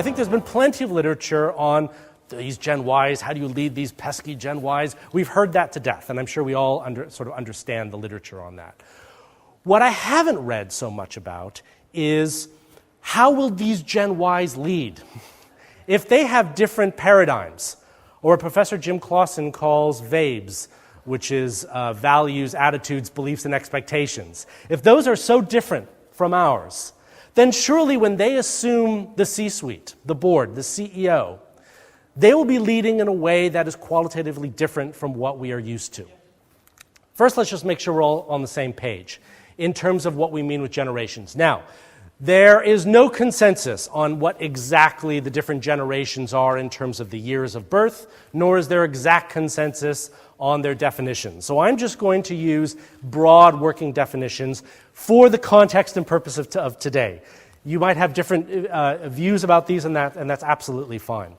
think there's been plenty of literature on these Gen Ys. How do you lead these pesky Gen Ys? We've heard that to death, and I'm sure we all sort of understand the literature on that. What I haven't read so much about is how will these Gen Ys lead? If they have different paradigms, or what Professor Jim Clausen calls VABES, which is values, attitudes, beliefs, and expectations. If those are so different from ours, then surely when they assume the C-suite, the board, the CEO, they will be leading in a way that is qualitatively different from what we are used to. First, let's just make sure we're all on the same page in terms of what we mean with generations. Now, there is no consensus on what exactly the different generations are in terms of the years of birth, nor is there exact consensus on their definitions. So I'm just going to use broad working definitions for the context and purpose of today. You might have different views about these, and that's absolutely fine.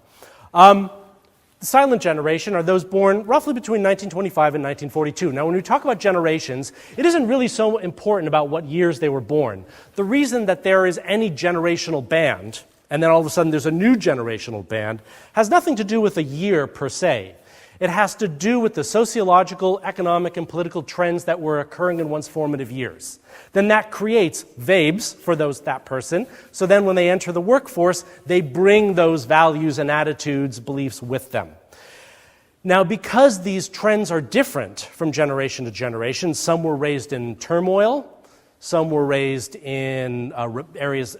The silent generation are those born roughly between 1925 and 1942. Now, when we talk about generations, it isn't really so important about what years they were born. The reason that there is any generational band, and then all of a sudden there's a new generational band, has nothing to do with a year per se. It has to do with the sociological, economic, and political trends that were occurring in one's formative years. Then that creates VABES for that person. So then when they enter the workforce, they bring those values and attitudes, beliefs with them. Now, because these trends are different from generation to generation, some were raised in turmoil, some were raised in eras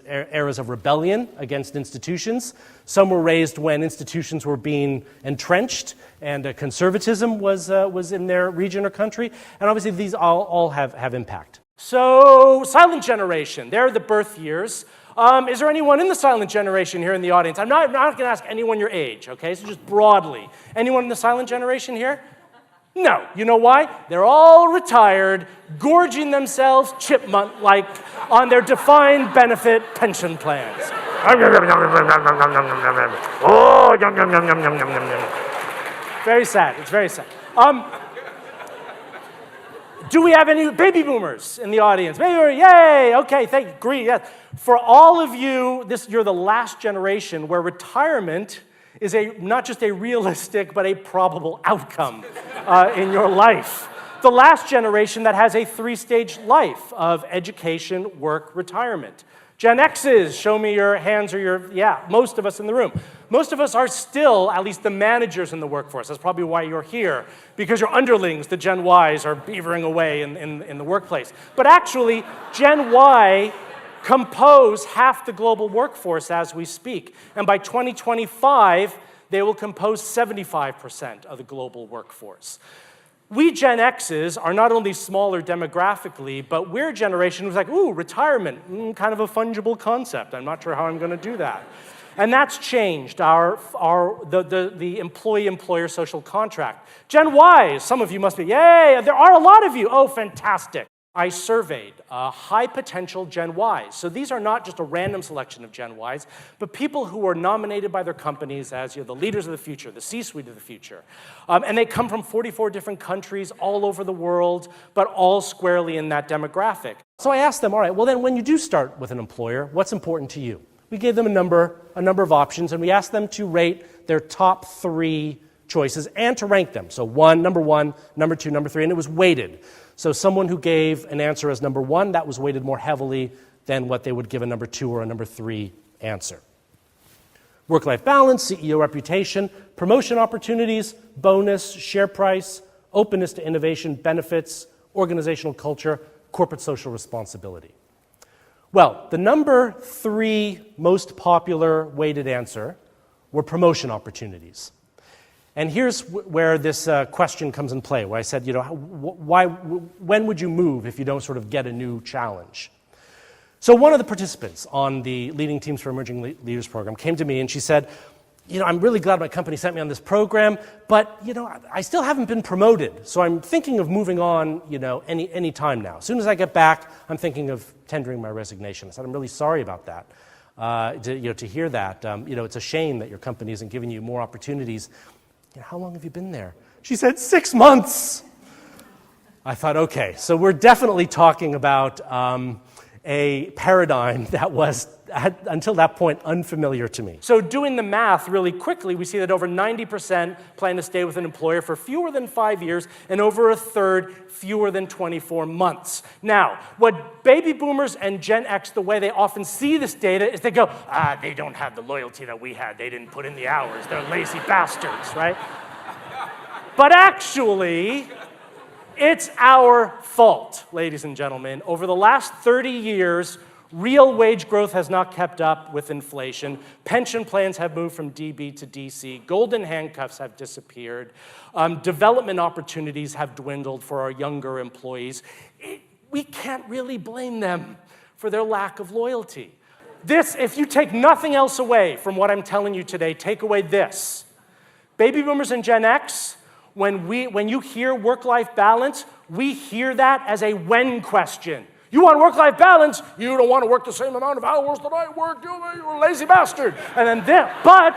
of rebellion against institutions. Some were raised when institutions were being entrenched and conservatism was in their region or country. And obviously these all have impact. So, silent generation, they're the birth years. Is there anyone in the silent generation here in the audience? I'm not going to ask anyone your age, okay? So just broadly. Anyone in the silent generation here? No. You know why? They're all retired, gorging themselves chipmunk-like on their defined benefit pension plans. Oh, yum, yum, yum, yum, yum, yum, yum. Very sad. It's very sad. Do we have any baby boomers in the audience? Baby boomer, yay! Okay, agree. Yes. For all of you, you're the last generation where retirement is not just a realistic, but a probable outcome in your life. The last generation that has a three-stage life of education, work, retirement. Gen X's, show me your hands or most of us in the room. Most of us are still, at least the managers in the workforce. That's probably why you're here, because your underlings, the Gen Ys, are beavering away in the workplace. But actually, Gen Y compose half the global workforce as we speak. And by 2025, they will compose 75% of the global workforce. We Gen X's are not only smaller demographically, but we're a generation who's like, ooh, retirement, kind of a fungible concept. I'm not sure how I'm going to do that. And that's changed the employee-employer social contract. Gen Y, some of you must be, yay, there are a lot of you. Oh, fantastic. I surveyed high-potential Gen Ys. So these are not just a random selection of Gen Ys, but people who are nominated by their companies as the leaders of the future, the C-suite of the future. And they come from 44 different countries all over the world, but all squarely in that demographic. So I asked them, all right, well then when you do start with an employer, what's important to you? We gave them a number of options, and we asked them to rate their top 3 choices and to rank them. So number 1, number 2, number 3, and it was weighted. So someone who gave an answer as number 1, that was weighted more heavily than what they would give a number 2 or a number 3 answer. Work-life balance, CEO reputation, promotion opportunities, bonus, share price, openness to innovation, benefits, organizational culture, corporate social responsibility. Well, the number 3 most popular weighted answer were promotion opportunities. And here's where this question comes in play, where I said, when would you move if you don't sort of get a new challenge? So one of the participants on the Leading Teams for Emerging Leaders program came to me and she said, I'm really glad my company sent me on this program, but, I still haven't been promoted. So I'm thinking of moving on, any time now. As soon as I get back, I'm thinking of tendering my resignation. I said, I'm really sorry about that. To hear that, it's a shame that your company isn't giving you more opportunities. How long have you been there? She said, 6 months. I thought, okay, so we're definitely talking about a paradigm that was, until that point, unfamiliar to me. So doing the math really quickly, we see that over 90% plan to stay with an employer for fewer than 5 years, and over a third fewer than 24 months. Now, what baby boomers and Gen X, the way they often see this data is they go, they don't have the loyalty that we had. They didn't put in the hours. They're lazy bastards, right? But actually, it's our fault, ladies and gentlemen. Over the last 30 years, real wage growth has not kept up with inflation. Pension plans have moved from DB to DC. Golden handcuffs have disappeared. Development opportunities have dwindled for our younger employees. We can't really blame them for their lack of loyalty. This, if you take nothing else away from what I'm telling you today, take away this. Baby boomers and Gen X, when you hear work-life balance, we hear that as a when question. You want work-life balance, you don't want to work the same amount of hours that I work, you're a lazy bastard. And then but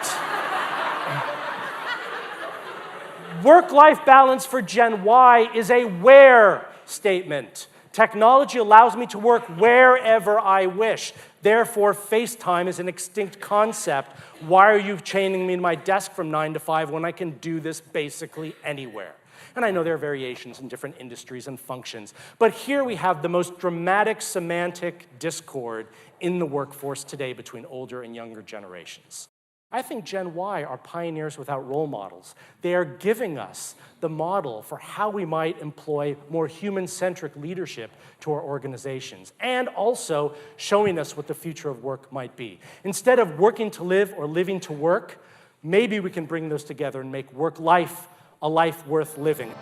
work-life balance for Gen Y is a where statement. Technology allows me to work wherever I wish. Therefore, FaceTime is an extinct concept. Why are you chaining me to my desk from 9 to 5 when I can do this basically anywhere? And I know there are variations in different industries and functions, but here we have the most dramatic semantic discord in the workforce today between older and younger generations. I think Gen Y are pioneers without role models. They are giving us the model for how we might employ more human-centric leadership to our organizations, and also showing us what the future of work might be. Instead of working to live or living to work, maybe we can bring those together and make work-life a life worth living.